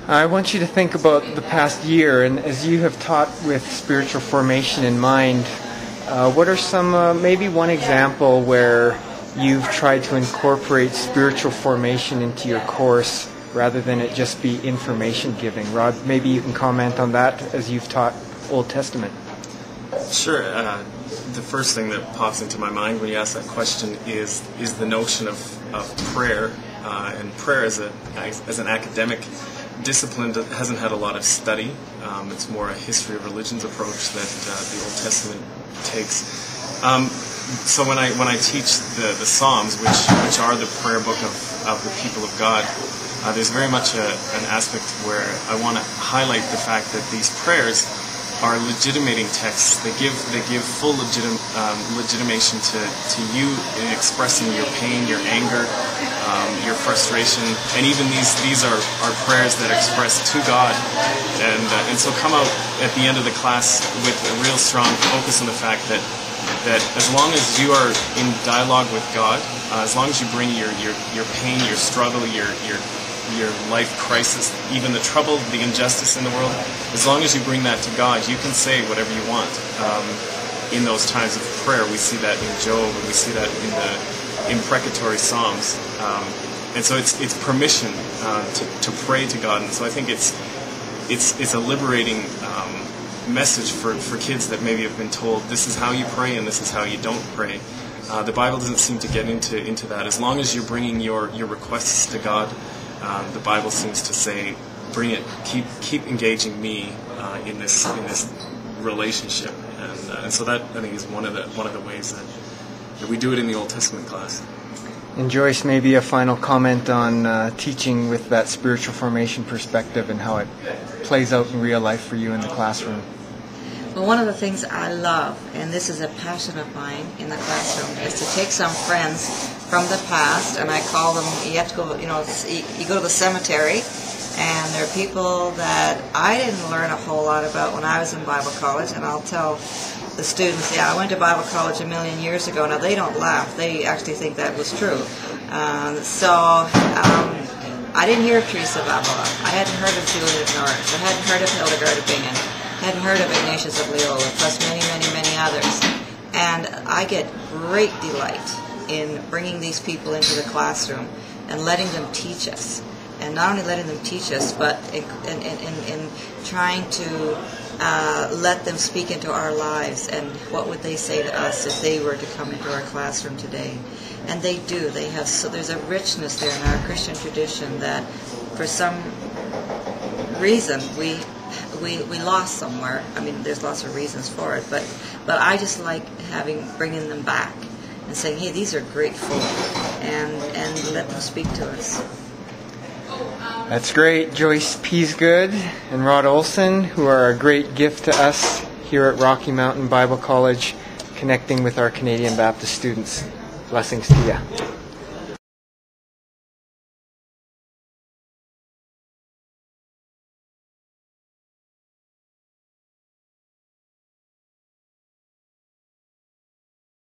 I want you to think about the past year, and as you have taught with spiritual formation in mind, what are some, maybe one example where you've tried to incorporate spiritual formation into your course rather than it just be information giving? Rod, maybe you can comment on that as you've taught Old Testament. Sure. The first thing that pops into my mind when you ask that question is the notion of prayer, and prayer as an academic discipline that hasn't had a lot of study. It's more a history of religions approach that the Old Testament takes. So when I teach the Psalms, which are the prayer book of the people of God, there's very much an aspect where I want to highlight the fact that these prayers are legitimating texts. They give full legitimation to you in expressing your pain, your anger, your frustration, and even these are prayers that express to God, and so come out at the end of the class with a real strong focus on the fact that as long as you are in dialogue with God, as long as you bring your pain, your struggle, your life crisis, even the trouble, the injustice in the world, as long as you bring that to God, you can say whatever you want. In those times of prayer, we see that in Job, and we see that in the imprecatory Psalms. And so it's permission to pray to God. And so I think it's a liberating message for kids that maybe have been told this is how you pray and this is how you don't pray. The Bible doesn't seem to get into that. As long as you're bringing your requests to God, the Bible seems to say, bring it, keep engaging me in this relationship, and so that I think is one of the ways that we do it in the Old Testament class. And Joyce, maybe a final comment on teaching with that spiritual formation perspective and how it plays out in real life for you in the classroom. Well, one of the things I love, and this is a passion of mine in the classroom, is to take some friends from the past, and I call them, you have to go, you go to the cemetery, and there are people that I didn't learn a whole lot about when I was in Bible college, and I'll tell the students, I went to Bible college a million years ago. Now, they don't laugh. They actually think that was true. I didn't hear of Teresa of Avila. I hadn't heard of Julia of Norwich. I hadn't heard of Hildegard of Bingen. I hadn't heard of Ignatius of Loyola, plus many, many, many others. And I get great delight in bringing these people into the classroom and letting them teach us. And not only letting them teach us, but in trying to let them speak into our lives, and what would they say to us if they were to come into our classroom today. And they do. They have, so there's a richness there in our Christian tradition that for some reason we lost somewhere. I mean, there's lots of reasons for it, but I just like bringing them back and saying, hey, these are great folk, and let them speak to us. That's great. Joyce Peasgood and Rod Olson, who are a great gift to us here at Rocky Mountain Bible College, connecting with our Canadian Baptist students. Blessings to you.